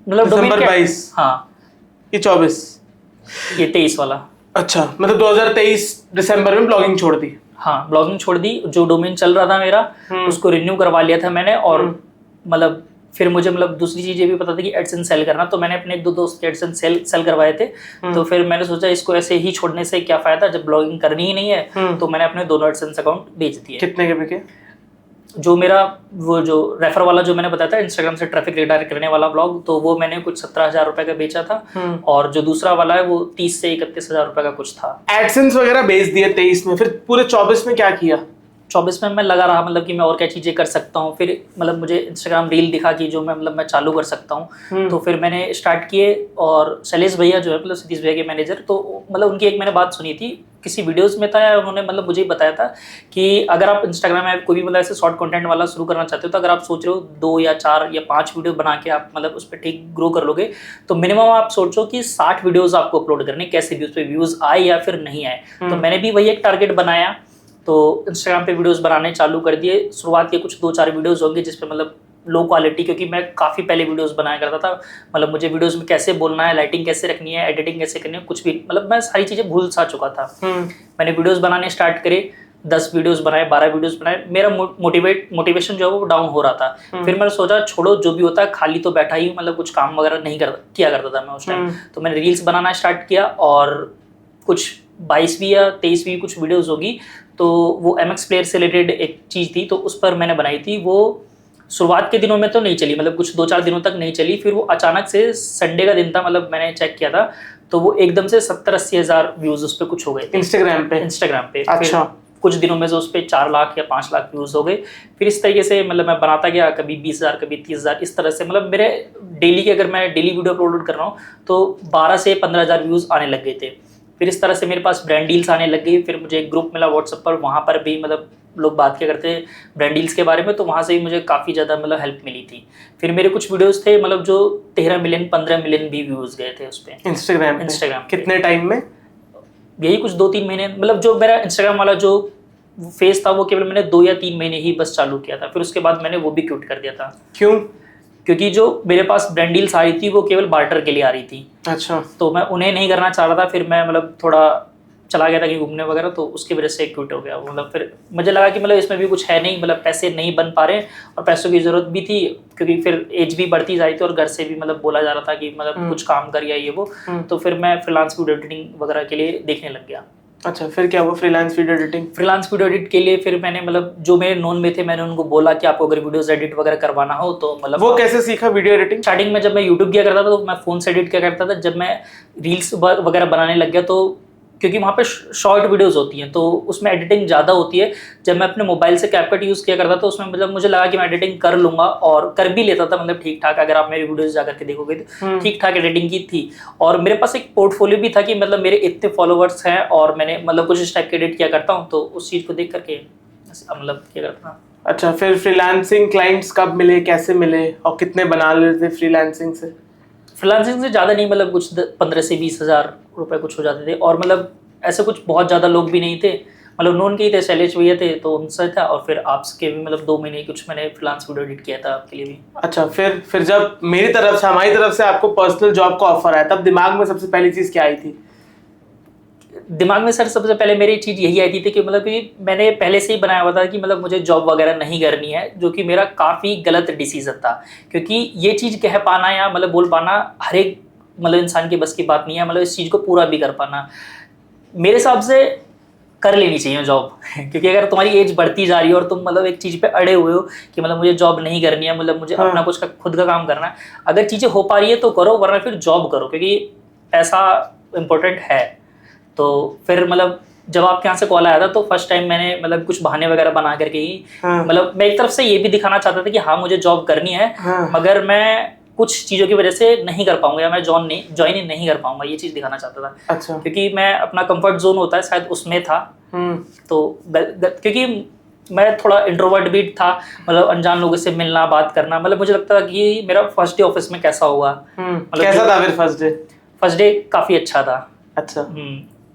Speaker 1: मतलब
Speaker 2: दिसंबर 22,
Speaker 1: हाँ
Speaker 2: ये 24,
Speaker 1: ये 23 वाला।
Speaker 2: अच्छा मतलब 2023 दिसंबर में ब्लॉगिंग छोड़ दी?
Speaker 1: हाँ, ब्लॉगिंग छोड़ दी। जो डोमेन चल रहा था मेरा उसको रिन्यू करवा लिया था मैंने। और मतलब फिर मुझे मतलब दूसरी चीज़ ये भी पता थी कि एडसेंस सेल करना, तो मैंने अपने 2 दोस्त के एडसेंस सेल करवाए थे। तो फिर मैंने सोचा इसको ऐसे ही छोड़ने से क्या फ़ायदा, जब ब्लॉगिंग करनी ही नहीं है। तो मैंने अपने दोनों एडसेंस अकाउंट बेच दिए।
Speaker 2: कितने के बिके?
Speaker 1: जो मेरा वो जो रेफर वाला जो मैंने बताया था, इंस्टाग्राम से ट्रैफिक रिडायरेक्ट करने वाला ब्लॉग, तो वो मैंने कुछ 17,000 रुपए का बेचा था। और जो दूसरा वाला है वो 30 से 31,000 रुपए का कुछ था।
Speaker 2: एडसेंस वगैरह बेच दिए 23 में, फिर पूरे 24 में क्या किया?
Speaker 1: 24 में मैं लगा रहा, मतलब कि मैं और क्या चीज़ें कर सकता हूँ। फिर मतलब मुझे इंस्टाग्राम रील दिखा कि जो मैं चालू कर सकता हूँ। तो फिर मैंने स्टार्ट किए। और शैलेश भैया जो है, मतलब सतीश भैया के मैनेजर, तो मतलब उनकी एक मैंने बात सुनी थी, किसी वीडियोस में था, या उन्होंने मतलब मुझे बताया था कि अगर आप इंस्टाग्राम में कोई भी मतलब ऐसे शॉर्ट कंटेंट वाला शुरू करना चाहते हो, तो अगर आप सोच रहे हो 2 या 4 या 5 वीडियो बना के आप मतलब उस पर ठीक ग्रो कर लोगे, तो मिनिमम आप सोचो कि 60 वीडियोस आपको अपलोड करने, कैसे भी उस पर व्यूज़ आए या फिर नहीं आए। तो मैंने भी वही एक टारगेट बनाया, तो इंस्टाग्राम पे वीडियोस बनाने चालू कर दिए। शुरुआत के कुछ 2-4 वीडियोस होंगे जिस पे मतलब लो क्वालिटी, क्योंकि मैं काफ़ी पहले वीडियोस बनाया करता था। मतलब मुझे वीडियोस में कैसे बोलना है, लाइटिंग कैसे रखनी है, एडिटिंग कैसे करनी है, कुछ भी मतलब मैं सारी चीज़ें भूल सा चुका था। मैंने वीडियोस बनाने स्टार्ट करे, 10 वीडियोस बनाए, 12 वीडियोस बनाए। मेरा मोटिवेशन जो है वो डाउन हो रहा था। फिर मैंने सोचा छोड़ो, जो भी होता है, खाली तो बैठा ही, मतलब कुछ काम वगैरह नहीं किया करता था मैं उस टाइम। तो मैंने रील्स बनाना स्टार्ट किया, और कुछ 22वीं या 23वीं कुछ वीडियोस होगी, तो वो MX प्लेयर से रिलेटेड एक चीज़ थी, तो उस पर मैंने बनाई थी। वो शुरुआत के दिनों में तो नहीं चली, मतलब कुछ 2-4 दिनों तक नहीं चली। फिर वो अचानक से संडे का दिन था, मतलब मैंने चेक किया था, तो वो एकदम से 70-80 हज़ार व्यूज़ उस पर कुछ हो गए थे इंस्टाग्राम पे।
Speaker 2: अच्छा।
Speaker 1: कुछ दिनों में से उस पर 4 लाख या 5 लाख व्यूज़ हो गए। फिर इस तरीके से मतलब मैं बनाता गया, कभी 20,000, कभी 30,000, इस तरह से। मतलब मेरे डेली के, अगर मैं डेली वीडियो अपलोड कर रहा हूँ, तो 12 से 15,000 व्यूज़ आने लग गए थे। फिर इस तरह से मेरे पास ब्रांड डील्स आने लग गई। फिर मुझे एक ग्रुप मिला व्हाट्सएप पर, वहाँ पर भी मतलब लोग बात किया करते हैं ब्रांड डील्स के बारे में, तो वहाँ से भी मुझे काफ़ी ज़्यादा मतलब हेल्प मिली थी। फिर मेरे कुछ वीडियोस थे, मतलब जो 13 मिलियन 15 मिलियन भी व्यूज़ गए थे उस पर इंस्टाग्राम।
Speaker 2: कितने टाइम में?
Speaker 1: यही कुछ 2-3 महीने। मतलब जो मेरा इंस्टाग्राम वाला जो फेज था, वो केवल मैंने 2 या 3 महीने ही बस चालू किया था। फिर उसके बाद मैंने वो भी क्विट कर दिया था।
Speaker 2: क्यों?
Speaker 1: क्योंकि जो मेरे पास ब्रांड डील्स आ रही थी वो केवल बार्टर के लिए आ रही थी।
Speaker 2: अच्छा।
Speaker 1: तो मैं उन्हें नहीं करना चाह रहा था। फिर मैं मतलब थोड़ा चला गया था कि घूमने वगैरह, तो उसकी वजह से क्विट हो गया। मतलब फिर मुझे लगा कि मतलब इसमें भी कुछ है नहीं, मतलब पैसे नहीं बन पा रहे, और पैसों की ज़रूरत भी थी, क्योंकि फिर एज भी बढ़ती जा रही थी, और घर से भी मतलब बोला जा रहा था कि मतलब कुछ काम कर या ये वो। तो फिर मैं फ्रीलांस वीडियो एडिटिंग वगैरह के लिए देखने लग गया।
Speaker 2: अच्छा, फिर क्या हुआ freelance video editing?
Speaker 1: Freelance video edit के लिए फिर मैंने मतलब जो मेरे नोन में थे, मैंने उनको बोला कि आपको अगर वीडियोस एडिट वगैरह करवाना हो तो मतलब।
Speaker 2: वो कैसे सीखा वीडियो एडिटिंग?
Speaker 1: स्टार्टिंग में जब मैं यूट्यूब किया करता था तो मैं फ़ोन से एडिट किया करता था। जब मैं रील्स वगैरह बनाने लग गया, तो क्योंकि वहाँ पे शॉर्ट वीडियोस होती हैं, तो उसमें एडिटिंग ज़्यादा होती है। जब मैं अपने मोबाइल से कैपकट यूज़ किया करता था, उसमें मतलब मुझे लगा कि मैं एडिटिंग कर लूँगा, और कर भी लेता था, मतलब ठीक ठाक। अगर आप मेरी वीडियोस जाकर के देखोगे तो ठीक ठाक एडिटिंग की थी। और मेरे पास एक पोर्टफोलियो भी था कि मतलब मेरे इतने फॉलोवर्स हैं, और मैंने मतलब कुछ इस टाइप के एडिट किया करता हूँ, तो उस चीज़ को देख करके मतलब किया करता था।
Speaker 2: अच्छा, फिर फ्रीलांसिंग क्लाइंट्स कब मिले, कैसे मिले, और कितने बना लेते थे फ्रीलांसिंग से?
Speaker 1: फ्रीलांसिंग से ज़्यादा नहीं, मतलब कुछ 15 से 20 हज़ार रुपये कुछ हो जाते थे। और मतलब ऐसे कुछ बहुत ज़्यादा लोग भी नहीं थे, मतलब नोन के ही थे, शैलेश भैया थे तो उनसे था। और फिर आपके भी मतलब 2 महीने कुछ मैंने फ्रीलांस वीडियो एडिट किया था आपके लिए भी।
Speaker 2: अच्छा, फिर जब मेरी तरफ से, हमारी तरफ से आपको पर्सनल जॉब का ऑफर आया, तब दिमाग में सबसे पहली चीज़ क्या आई थी?
Speaker 1: दिमाग में सर सबसे पहले मेरी चीज़ यही आई थी कि मतलब कि मैंने पहले से ही बनाया हुआ था कि मतलब मुझे जॉब वगैरह नहीं करनी है, जो कि मेरा काफ़ी गलत डिसीजन था। क्योंकि ये चीज़ कह पाना या मतलब बोल पाना हर एक मतलब इंसान की बस की बात नहीं है, मतलब इस चीज़ को पूरा भी कर पाना। मेरे हिसाब से कर लेनी चाहिए जॉब क्योंकि अगर तुम्हारी एज बढ़ती जा रही है और तुम मतलब एक चीज़ पे अड़े हुए हो कि मतलब मुझे जॉब नहीं करनी है, मतलब मुझे अपना कुछ खुद का काम करना है, अगर चीज़ें हो पा रही है तो करो, वरना फिर जॉब करो, क्योंकि पैसा इम्पोर्टेंट है। तो फिर मतलब जब आपके यहाँ से कॉल आया था तो फर्स्ट टाइम मैंने मतलब कुछ बहाने वगैरह बना करके ही मतलब मैं एक तरफ से ये भी दिखाना चाहता था कि हाँ मुझे जॉब करनी है, मगर मैं कुछ चीज़ों की वजह से नहीं कर पाऊंगा या मैं ज्वाइन नहीं कर पाऊंगा, ये चीज़ दिखाना चाहता था।
Speaker 2: अच्छा।
Speaker 1: क्योंकि मैं अपना कंफर्ट जोन होता है शायद उसमें था। तो क्योंकि मैं थोड़ा इंट्रोवर्ट भी था, मतलब अनजान लोगों से मिलना, बात करना, मतलब मुझे लगता था कि मेरा फर्स्ट डे ऑफिस में कैसा हुआ। मतलब
Speaker 2: कैसा था फिर फर्स्ट डे?
Speaker 1: फर्स्ट डे काफ़ी अच्छा था।
Speaker 2: अच्छा,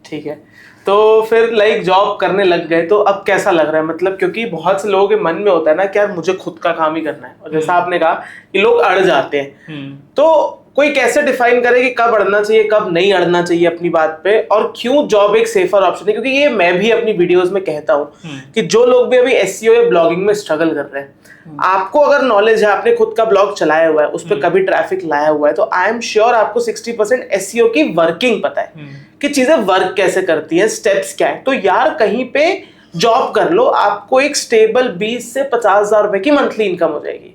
Speaker 2: ठीक है। तो फिर लाइक जॉब करने लग गए, तो अब कैसा लग रहा है? मतलब क्योंकि बहुत से लोगों के मन में होता है ना कि यार मुझे खुद का काम ही करना है, और जैसा आपने कहा कि लोग अड़ जाते हैं, तो कोई कैसे डिफाइन करे कि कब अड़ना चाहिए, कब नहीं अड़ना चाहिए अपनी बात पे, और क्यों जॉब एक सेफर ऑप्शन है? क्योंकि ये मैं भी अपनी वीडियोस में कहता हूँ कि जो लोग भी अभी एसईओ या ब्लॉगिंग में स्ट्रगल कर रहे हैं, आपको अगर नॉलेज है, आपने खुद का ब्लॉग चलाया हुआ है, उस पर कभी ट्रैफिक लाया हुआ है, तो आई एम श्योर आपको 60% एसईओ की वर्किंग पता है कि चीजें वर्क कैसे करती हैं, स्टेप्स क्या है। तो यार कहीं पे जॉब कर लो, आपको एक स्टेबल 20 से 50,000 रुपए की मंथली इनकम हो जाएगी,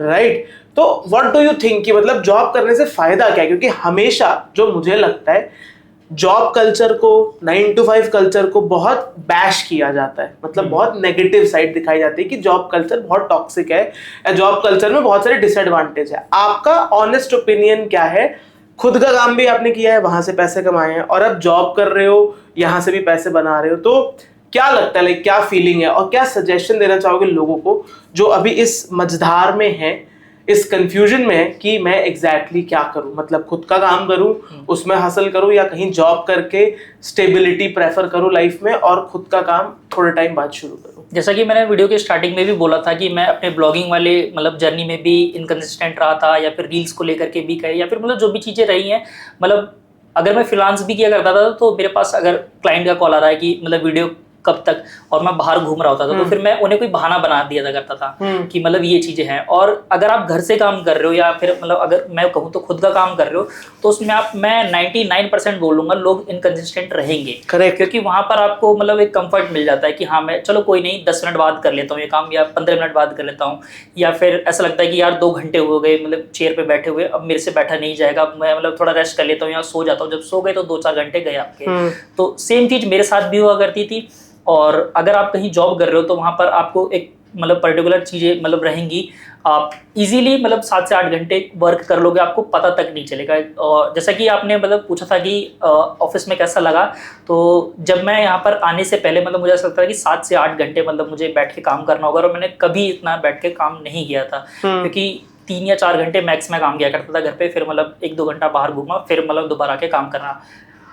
Speaker 2: राइट? तो व्हाट डू यू थिंक कि मतलब जॉब करने से फायदा क्या है? क्योंकि हमेशा जो मुझे लगता है जॉब कल्चर को, 9 to 5 कल्चर को बहुत बैश किया जाता है, मतलब बहुत नेगेटिव साइड दिखाई जाती है कि जॉब कल्चर बहुत टॉक्सिक है, या जॉब कल्चर में बहुत सारे डिसएडवांटेज है। आपका ऑनेस्ट ओपिनियन क्या है? खुद का काम भी आपने किया है, वहां से पैसे कमाए हैं, और अब जॉब कर रहे हो, यहां से भी पैसे बना रहे हो, तो क्या लगता है, लाइक क्या फीलिंग है, और क्या सजेशन देना चाहोगे लोगों को जो अभी इस मझधार में है, इस कंफ्यूजन में है कि मैं एग्जैक्टली क्या करूं? मतलब खुद का काम करूं, उसमें हासिल करूं, या कहीं जॉब करके स्टेबिलिटी प्रेफर करूं लाइफ में, और खुद का काम थोड़े टाइम बाद शुरू करूं?
Speaker 1: जैसा कि मैंने वीडियो के स्टार्टिंग में भी बोला था कि मैं अपने ब्लॉगिंग वाले मतलब जर्नी में भी इनकंसिस्टेंट रहा था, या फिर रील्स को लेकर के भी कहे, या फिर मतलब जो भी चीज़ें रही हैं, मतलब अगर मैं फ्रीलांस भी किया करता था तो मेरे पास अगर क्लाइंट का कॉल आ रहा है कि मतलब वीडियो कब तक, और मैं बाहर घूम रहा होता था, तो फिर मैं उन्हें कोई बहाना बना दिया था करता था कि मतलब ये चीजें हैं। और अगर आप घर से काम कर रहे हो, या फिर मतलब अगर मैं कहूँ तो खुद का काम कर रहे हो, तो उसमें मैं 99% बोलूंगा लोग इनकंसिस्टेंट रहेंगे।
Speaker 2: करेक्ट।
Speaker 1: क्योंकि वहां पर आपको मतलब एक कंफर्ट मिल जाता है कि हाँ मैं चलो कोई नहीं 10 मिनट बाद कर लेता हूँ ये काम, या 15 मिनट बाद कर लेता हूँ, या फिर ऐसा लगता है कि यार 2 घंटे हो गए मतलब चेयर पे बैठे हुए, अब मेरे से बैठा नहीं जाएगा, मैं मतलब थोड़ा रेस्ट कर लेता हूँ या सो जाता हूँ। जब सो गए तो 2-4 घंटे गए आपके। तो सेम चीज मेरे साथ भी हुआ करती थी। और अगर आप कहीं जॉब कर रहे हो तो वहाँ पर आपको एक मतलब पर्टिकुलर चीज़ें मतलब रहेंगी, आप इजीली मतलब 7 से 8 घंटे वर्क कर लोगे, आपको पता तक नहीं चलेगा। और जैसा कि आपने मतलब पूछा था कि ऑफिस में कैसा लगा, तो जब मैं यहाँ पर आने से पहले मतलब मुझे ऐसा लगता था कि 7 से 8 घंटे मतलब मुझे बैठ के काम करना होगा, और मैंने कभी इतना बैठ के काम नहीं किया था। क्योंकि 3 या 4 घंटे मैक्स में काम किया करता था घर पे, फिर मतलब 1-2 घंटा बाहर घूमा, फिर मतलब दोबारा के काम करना,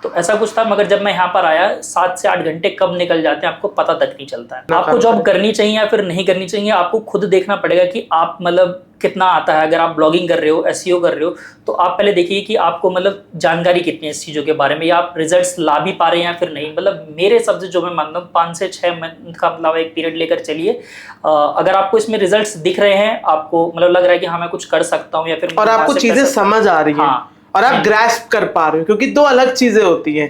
Speaker 1: तो ऐसा कुछ था। मगर जब मैं यहाँ पर आया 7 से 8 घंटे कब निकल जाते हैं आपको पता तक नहीं चलता है। आपको जॉब करनी चाहिए या फिर नहीं करनी चाहिए, आपको खुद देखना पड़ेगा कि आप मतलब कितना आता है। अगर आप ब्लॉगिंग कर रहे हो, एसईओ कर रहे हो, तो आप पहले देखिए कि आपको मतलब जानकारी कितनी है इस चीज़ों के बारे में, या आप रिजल्ट्स ला भी पा रहे हैं या फिर नहीं। मतलब मेरे हिसाब से जो मैं मानता हूँ 5 से 6 मंथ का मतलब एक पीरियड लेकर चलिए। अगर आपको इसमें रिजल्ट्स दिख रहे हैं, आपको मतलब लग रहा है कि हाँ मैं कुछ कर सकता हूँ, या फिर
Speaker 2: और आपको चीजें समझ आ रही है, और आप ग्रैस्प कर पा रहे हो, क्योंकि 2 अलग चीजें होती हैं।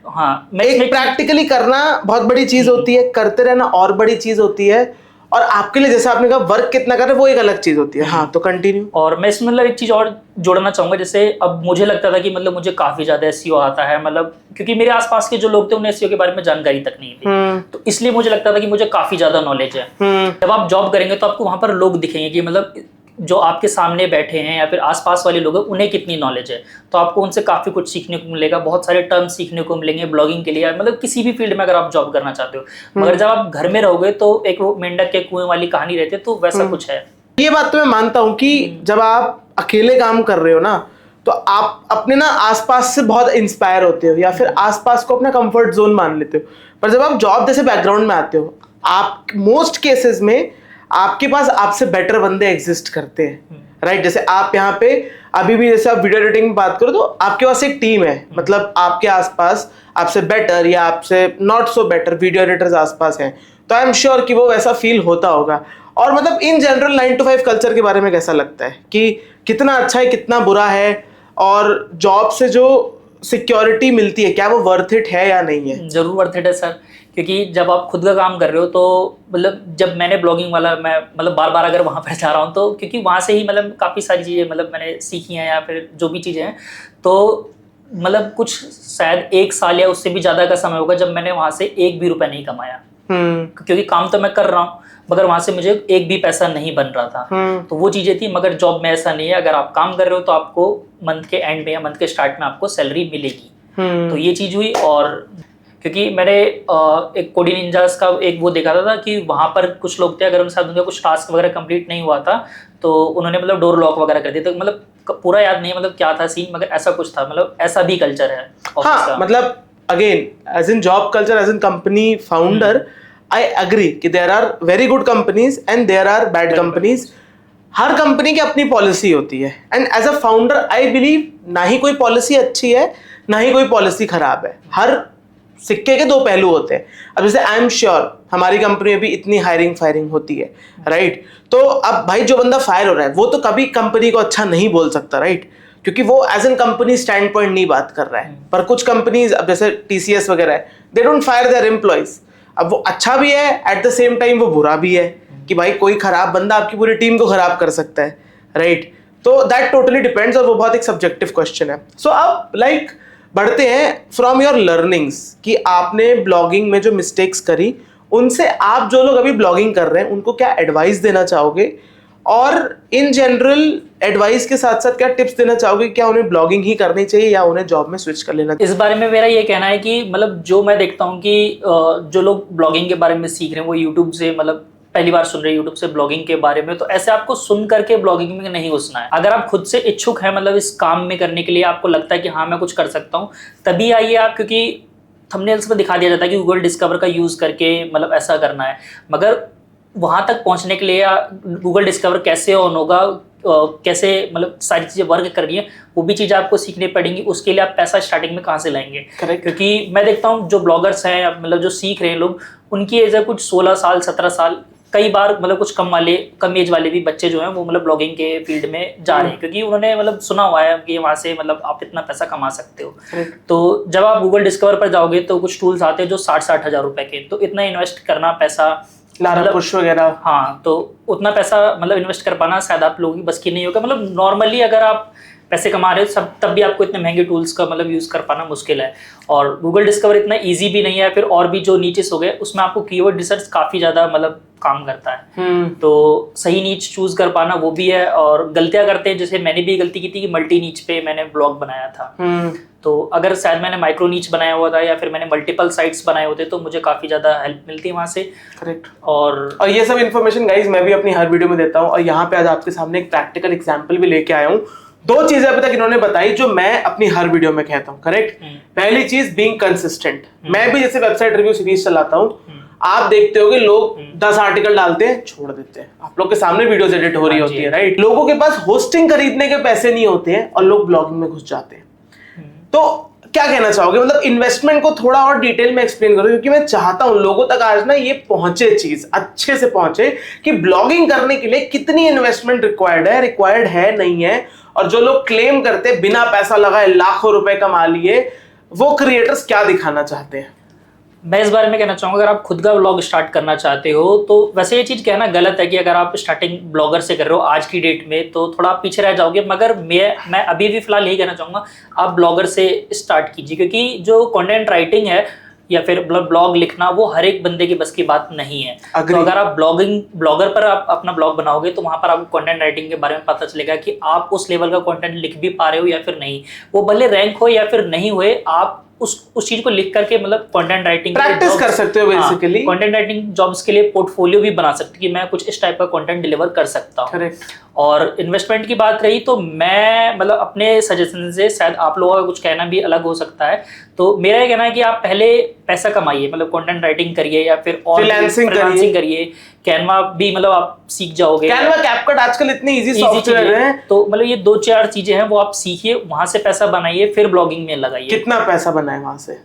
Speaker 1: हाँ,
Speaker 2: एक प्रैक्टिकली करना बहुत बड़ी चीज होती है, करते रहना और बड़ी चीज होती है, और आपके लिए जैसे आपने कहा वर्क कितना कर रहे हैं वो एक अलग चीज होती है। हाँ, तो कंटिन्यू।
Speaker 1: और मैं इसमें मतलब एक चीज और जोड़ना चाहूंगा, जैसे अब मुझे लगता था कि मतलब मुझे काफी ज्यादा एसईओ आता है, मतलब क्योंकि मेरे आसपास के जो लोग थे उन्हें एसईओ के बारे में जानकारी तक नहीं थी, तो इसलिए मुझे लगता था कि मुझे काफी ज्यादा नॉलेज है। जब आप जॉब करेंगे तो आपको वहां पर लोग दिखेंगे कि मतलब जो आपके सामने बैठे हैं या फिर आसपास वाले लोग हैं उन्हें कितनी नॉलेज है, तो आपको उनसे काफ़ी कुछ सीखने को मिलेगा, बहुत सारे टर्म्स सीखने को मिलेंगे ब्लॉगिंग के लिए, मतलब किसी भी फील्ड में अगर आप जॉब करना चाहते हो। मगर जब आप घर में रहोगे तो एक वो मेंढक के कुएं वाली कहानी रहती है, तो वैसा कुछ है।
Speaker 2: ये बात तो मैं मानता हूँ कि जब आप अकेले काम कर रहे हो ना, तो आप अपने ना आसपास से बहुत इंस्पायर होते हो, या फिर आसपास को अपना कंफर्ट जोन मान लेते हो। पर जब आप जॉब जैसे बैकग्राउंड में आते हो, आप मोस्ट केसेस में आपके पास आपसे बेटर बंदे एग्जिस्ट करते हैं, राइट? जैसे आप यहाँ पे अभी भी जैसे आप वीडियो एडिटिंग में बात करो, तो आपके पास एक टीम है, मतलब आपके आसपास आपसे बेटर या आपसे not so better video editors आसपास हैं, तो आई एम श्योर कि वो वैसा फील होता होगा। और मतलब इन जनरल 9 to 5 कल्चर के बारे में कैसा लगता है कि कितना अच्छा है, कितना बुरा है, और जॉब से जो सिक्योरिटी मिलती है क्या वो वर्थ इट है या नहीं है?
Speaker 1: जरूर वर्थ इट है सर, क्योंकि जब आप खुद का काम कर रहे हो तो मतलब जब मैंने ब्लॉगिंग वाला मैं मतलब बार बार अगर वहाँ पर जा रहा हूँ, तो क्योंकि वहाँ से ही मतलब काफ़ी सारी चीज़ें मतलब मैंने सीखी हैं, या फिर जो भी चीज़ें हैं, तो मतलब कुछ शायद 1 साल या उससे भी ज़्यादा का समय होगा जब मैंने वहाँ से 1 भी रुपया नहीं कमाया। क्योंकि काम तो मैं कर रहा हूँ मगर वहां से मुझे एक भी पैसा नहीं बन रहा था। तो वो चीजें थी, मगर जॉब में ऐसा नहीं है, अगर आप काम कर रहे हो तो आपको मंथ के एंड में या मंथ के स्टार्ट में आपको सैलरी मिलेगी। तो ये चीज हुई। और क्योंकि मैंने एक कोडी निंजास का एक वो देखा था कि वहां पर कुछ लोग थे, अगर उनके साथ उनका कुछ टास्क वगैरह कंप्लीट नहीं हुआ था तो उन्होंने मतलब डोर लॉक वगैरह कर दिया। तो मतलब पूरा याद नहीं है मतलब क्या था सीन, मगर ऐसा कुछ था, मतलब ऐसा भी कल्चर है ऑफिस का।
Speaker 2: मतलब again as in job culture, as in company founder, I agree कि there are very good companies and there are bad companies. हर कंपनी की अपनी पॉलिसी होती है and as a founder I believe ना ही कोई पॉलिसी अच्छी है ना ही कोई पॉलिसी खराब है। हर सिक्के के दो पहलू होते हैं। अब जैसे आई एम श्योर हमारी कंपनी में भी इतनी हायरिंग फायरिंग होती है, राइट? तो अब भाई जो बंदा फायर हो रहा है वो तो कभी कंपनी को अच्छा नहीं बोल सकता, राइट? क्योंकि वो as an company standpoint नहीं बात कर रहा है। पर कुछ कंपनीज, अब जैसे TCS वगैरह है, they don't fire their employees. अब वो अच्छा भी है, एट द सेम टाइम वो बुरा भी है कि भाई कोई खराब बंदा आपकी पूरी टीम को खराब कर सकता है, राइट? तो दैट टोटली डिपेंड्स, और वो बहुत एक सब्जेक्टिव क्वेश्चन है। सो अब लाइक बढ़ते हैं फ्रॉम योर लर्निंग्स कि आपने ब्लॉगिंग में जो मिस्टेक्स करी उनसे आप जो लोग अभी ब्लॉगिंग कर रहे हैं उनको क्या एडवाइस देना चाहोगे, और इन जनरल एडवाइस के साथ साथ क्या टिप्स देना चाहोगे? क्या उन्हें ब्लॉगिंग ही करनी चाहिए या उन्हें जॉब में स्विच कर लेना चाहिए?
Speaker 1: इस बारे में मेरा ये कहना है कि मतलब जो मैं देखता हूँ कि जो लोग ब्लॉगिंग के बारे में सीख रहे हैं वो यूट्यूब से मतलब पहली बार सुन रहे हैं यूट्यूब से ब्लॉगिंग के बारे में, तो ऐसे आपको सुन करके ब्लॉगिंग में नहीं घुसना है। अगर आप खुद से इच्छुक हैं मतलब इस काम में करने के लिए, आपको लगता है कि हाँ मैं कुछ कर सकता हूँ, तभी आइए आप। क्योंकि थंबनेल्स में दिखा दिया जाता है कि गूगल डिस्कवर का यूज़ करके मतलब ऐसा करना है, मगर वहाँ तक पहुँचने के लिए या गूगल डिस्कवर कैसे ऑन होगा, कैसे मतलब सारी चीज़ें वर्क कर रही हैं, वो भी चीज़ आपको सीखनी पड़ेंगी। उसके लिए आप पैसा स्टार्टिंग में कहाँ से लाएंगे?
Speaker 2: Correct.
Speaker 1: क्योंकि मैं देखता हूँ जो ब्लॉगर्स हैं मतलब जो सीख रहे हैं लोग, उनकी एज है कुछ 16 साल 17 साल, कई बार मतलब कुछ कम एज वाले भी बच्चे जो हैं वो मतलब ब्लॉगिंग के फील्ड में जा रहे हैं, क्योंकि उन्होंने मतलब सुना हुआ है कि वहाँ से मतलब आप इतना पैसा कमा सकते हो। तो जब आप गूगल डिस्कवर पर जाओगे तो कुछ टूल्स आते हैं जो 60-60 हज़ार रुपए के, तो इतना इन्वेस्ट करना पैसा
Speaker 2: लारा पुश वगैरह,
Speaker 1: हाँ, तो उतना पैसा मतलब इन्वेस्ट कर पाना शायद आप लोगों की बस की नहीं होगा। मतलब नॉर्मली अगर आप पैसे कमा रहे हो सब, तब भी आपको इतने महंगे टूल्स का मतलब यूज़ कर पाना मुश्किल है। और गूगल डिस्कवर इतना इजी भी नहीं है। फिर और भी जो नीचेस हो गए उसमें आपको कीवर्ड रिसर्च काफ़ी ज़्यादा मतलब काम करता है। तो सही नीच चूज़ कर पाना वो भी है। और गलतियाँ करते हैं, जैसे मैंने भी गलती की थी कि मल्टी नीच पे मैंने ब्लॉग बनाया था। तो अगर शायद मैंने माइक्रो नीच बनाया हुआ था या फिर मैंने मल्टीपल साइट्स बनाए होते तो मुझे काफ़ी ज़्यादा हेल्प मिलती है वहाँ से।
Speaker 2: करेक्ट।
Speaker 1: और
Speaker 2: ये सब इन्फॉर्मेशन गाइज मैं भी अपनी हर वीडियो में देता हूँ, और यहाँ पे आज आपके सामने एक प्रैक्टिकल एग्जाम्पल भी लेके आया हूँ। दो चीजें अभी तक इन्होंने बताई जो मैं अपनी हर वीडियो में कहता हूँ, करेक्ट? पहली चीज बीइंग कंसिस्टेंट। मैं भी जैसे वेबसाइट रिव्यू सीरीज चलाता हूँ, आप देखते हो कि लोग 10 आर्टिकल डालते हैं, छोड़ देते हैं। आप लोग के सामने वीडियोस एडिट हो रही होती है, राइट? लोगों के पास होस्टिंग खरीदने के पैसे नहीं होते हैं और लोग ब्लॉगिंग में घुस जाते हैं। तो क्या कहना चाहोगे? मतलब इन्वेस्टमेंट को थोड़ा और डिटेल में एक्सप्लेन करो, क्योंकि मैं चाहता हूं लोगों तक आज ना ये पहुंचे, चीज अच्छे से पहुंचे कि ब्लॉगिंग करने के लिए कितनी इन्वेस्टमेंट रिक्वायर्ड है नहीं है। और जो लोग क्लेम करते बिना पैसा लगाए लाखों रुपए कमा लिए, वो क्रिएटर्स क्या दिखाना चाहते हैं?
Speaker 1: मैं इस बारे में कहना चाहूँगा, अगर आप खुद का ब्लॉग स्टार्ट करना चाहते हो तो वैसे ये चीज़ कहना गलत है कि अगर आप स्टार्टिंग ब्लॉगर से कर रहे हो आज की डेट में तो थोड़ा आप पीछे रह जाओगे। मगर मैं अभी भी फिलहाल यही कहना चाहूँगा, आप ब्लॉगर से स्टार्ट कीजिए, क्योंकि जो कंटेंट राइटिंग है या फिर ब्लॉग लिखना वो हर एक बंदे की बस की बात नहीं है। तो अगर आप ब्लॉगर पर आप अपना ब्लॉग बनाओगे तो वहाँ पर आपको कंटेंट राइटिंग के बारे में पता चलेगा कि आप उस लेवल का कंटेंट लिख भी पा रहे हो या फिर नहीं। वो भले रैंक हो या फिर नहीं हुए, आप उस चीज को लिख करके मतलब कंटेंट राइटिंग
Speaker 2: प्रैक्टिस कर सकते हो बेसिकली।
Speaker 1: कंटेंट राइटिंग जॉब्स के लिए पोर्टफोलियो भी बना सकते कि मैं कुछ इस टाइप का कंटेंट डिलीवर कर सकता हूँ।
Speaker 2: करेक्ट।
Speaker 1: और इन्वेस्टमेंट की बात रही तो मैं मतलब अपने सजेशन से, शायद आप लोगों का कुछ कहना भी अलग हो सकता है, तो मेरा ये कहना है कि आप पहले पैसा कमाइए, मतलब कंटेंट राइटिंग करिए या फिर और
Speaker 2: फ्रीलांसिंग
Speaker 1: करिए। कैनवा भी मतलब आप सीख जाओगे।
Speaker 2: कैनवा, कैपकट आजकल इतने इजी सॉफ्टवेयर हैं।
Speaker 1: तो मतलब ये 2-4 चीजें हैं वो आप सीखिए, वहां से पैसा बनाइए, फिर ब्लॉगिंग में लगाइए।
Speaker 2: कितना पैसा बनाए वहां से?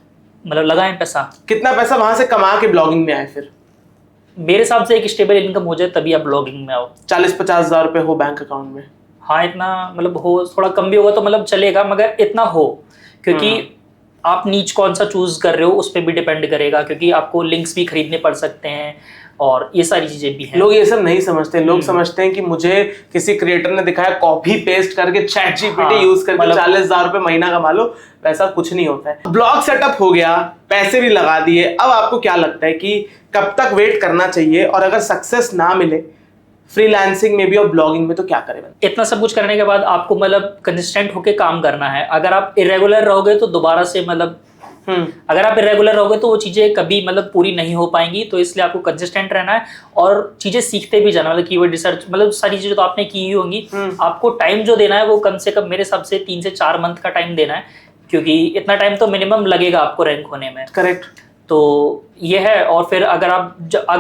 Speaker 1: मतलब लगाएं पैसा,
Speaker 2: कितना पैसा वहां से कमा के ब्लॉगिंग में आए? फिर
Speaker 1: मेरे हिसाब से एक स्टेबल इनकम हो जाए तभी आप ब्लॉगिंग में आओ।
Speaker 2: 40-50 हज़ार रुपए हो बैंक अकाउंट में?
Speaker 1: हाँ, इतना मतलब हो, थोड़ा कम भी होगा तो मतलब चलेगा, मगर इतना हो, क्योंकि आप नीच कौन सा चूज कर रहे हो उस पर भी डिपेंड करेगा, क्योंकि आपको लिंक्स भी खरीदने पड़ सकते हैं और ये सारी चीजें भी हैं।
Speaker 2: लोग ये सब नहीं समझते, लोग समझते हैं कि मुझे किसी क्रिएटर ने दिखाया कॉपी पेस्ट करके चैट जीपीटी यूज करके 40,000 रुपए महीना कमा लो, वैसा कुछ नहीं होता है। ब्लॉग सेटअप हो गया, पैसे भी लगा दिए, अब आपको क्या लगता है कि कब तक वेट करना चाहिए, और अगर सक्सेस ना मिले फ्रीलांसिंग में भी और ब्लॉगिंग में तो क्या करें?
Speaker 1: इतना सब कुछ करने के बाद आपको मतलब कंसिस्टेंट होके काम करना है। अगर आप इरेगुलर रहोगे तो दोबारा से मतलब अगर आप इरेगुलर रहोगे तो वो चीजें कभी मतलब पूरी नहीं हो पाएंगी। तो इसलिए आपको कंसिस्टेंट रहना है और चीजें सीखते भी जाना, मतलब कीवर्ड रिसर्च, मतलब सारी चीजें तो आपने की ही होंगी। आपको टाइम जो देना है वो कम से कम मेरे हिसाब से 3 से 4 मंथ का टाइम देना है, क्योंकि इतना टाइम तो मिनिमम लगेगा आपको रैंक होने में।
Speaker 2: करेक्ट।
Speaker 1: तो ये है। और फिर अगर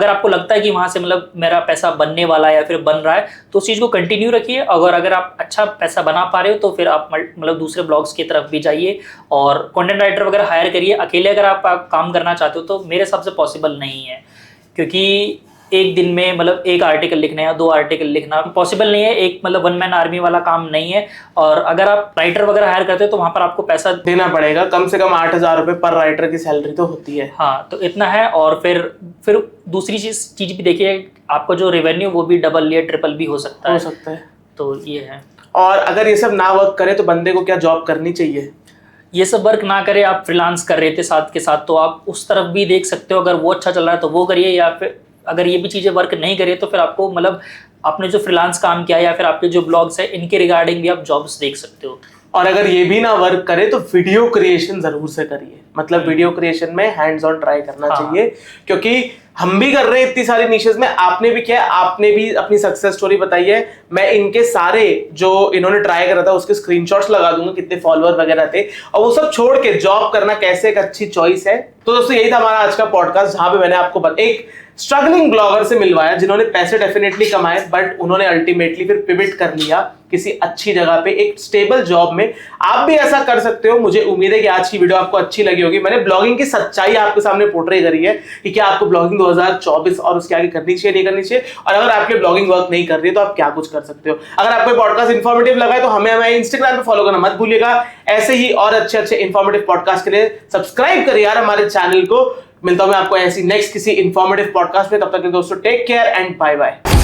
Speaker 1: आपको लगता है कि वहां से मतलब मेरा पैसा बनने वाला है या फिर बन रहा है तो उस चीज को कंटिन्यू रखिए। अगर आप अच्छा पैसा बना पा रहे हो तो फिर आप मतलब दूसरे ब्लॉग्स की तरफ भी जाइए और कंटेंट राइटर वगैरह हायर करिए। अकेले अगर आप काम करना चाहते हो तो मेरे हिसाब से पॉसिबल नहीं है, क्योंकि एक दिन में मतलब 1 आर्टिकल लिखना या 2 आर्टिकल लिखना पॉसिबल नहीं है। एक मतलब 1 मैन आर्मी वाला काम नहीं है। और अगर आप राइटर वगैरह हायर करते हो तो वहां पर आपको पैसा
Speaker 2: देना पड़ेगा, कम से कम 8,000 रुपए पर राइटर की सैलरी तो होती है।
Speaker 1: हाँ, तो इतना है। और फिर दूसरी चीज भी देखिए, आपका जो रेवेन्यू वो भी डबल या ट्रिपल भी हो सकता है। तो ये है।
Speaker 2: और अगर ये सब ना वर्क करे तो बंदे को क्या जॉब करनी चाहिए?
Speaker 1: ये सब वर्क ना करे, आप फ्रीलांस कर रहे थे साथ के साथ तो आप उस तरफ भी देख सकते हो। अगर वो अच्छा चल रहा है तो वो करिए, या फिर अगर ये भी चीजें वर्क नहीं करिए तो फिर आपको मतलब आपने जो फ्रीलांस काम किया या फिर आपके जो ब्लॉग्स है इनके रिगार्डिंग भी आप जॉब्स देख सकते हो।
Speaker 2: और अगर ये भी ना वर्क करे तो वीडियो क्रिएशन जरूर से करिए, मतलब वीडियो क्रिएशन में हैंड्स ऑन ट्राई करना चाहिए, क्योंकि हम भी कर रहे हैं इतनी सारी निशेस में, आपने भी किया, आपने भी अपनी सक्सेस स्टोरी बताई है। मैं इनके सारे जो इन्होंने ट्राई करा था उसके स्क्रीनशॉट्स लगा दूंगा, कितने फॉलोअर वगैरह थे, और वो सब छोड़ के जॉब करना कैसे एक अच्छी चॉइस है। तो दोस्तों यही था हमारा आज का पॉडकास्ट, जहां पे मैंने आपको एक स्ट्रगलिंग ब्लॉगर से मिलवाया जिन्होंने पैसे डेफिनेटली कमाए, बट उन्होंने अल्टीमेटली फिर पिविट कर लिया किसी अच्छी जगह पे, एक स्टेबल जॉब में। आप भी ऐसा कर सकते हो। मुझे उम्मीद है कि आज की वीडियो आपको अच्छी लगी होगी। मैंने ब्लॉगिंग की सच्चाई आपके सामने पोर्ट्रे करी है कि क्या आपको ब्लॉगिंग 2024 और उसके आगे करनी चाहिए, नहीं करनी चाहिए, और अगर आपके ब्लॉगिंग वर्क नहीं कर रही है तो आप क्या कुछ कर सकते हो। अगर आपको पॉडकास्ट इन्फॉर्मेटिव लगा है तो हमें इंस्टाग्राम पे फॉलो करना मत भूलिएगा। ऐसे ही और अच्छे इन्फॉर्मेटिव पॉडकास्ट के लिए सब्सक्राइब करिए यार हमारे चैनल को। मिलता हूं मैं आपको ऐसी नेक्स्ट किसी इन्फॉर्मेटिव पॉडकास्ट में, तब तक के दोस्तों take care and bye bye.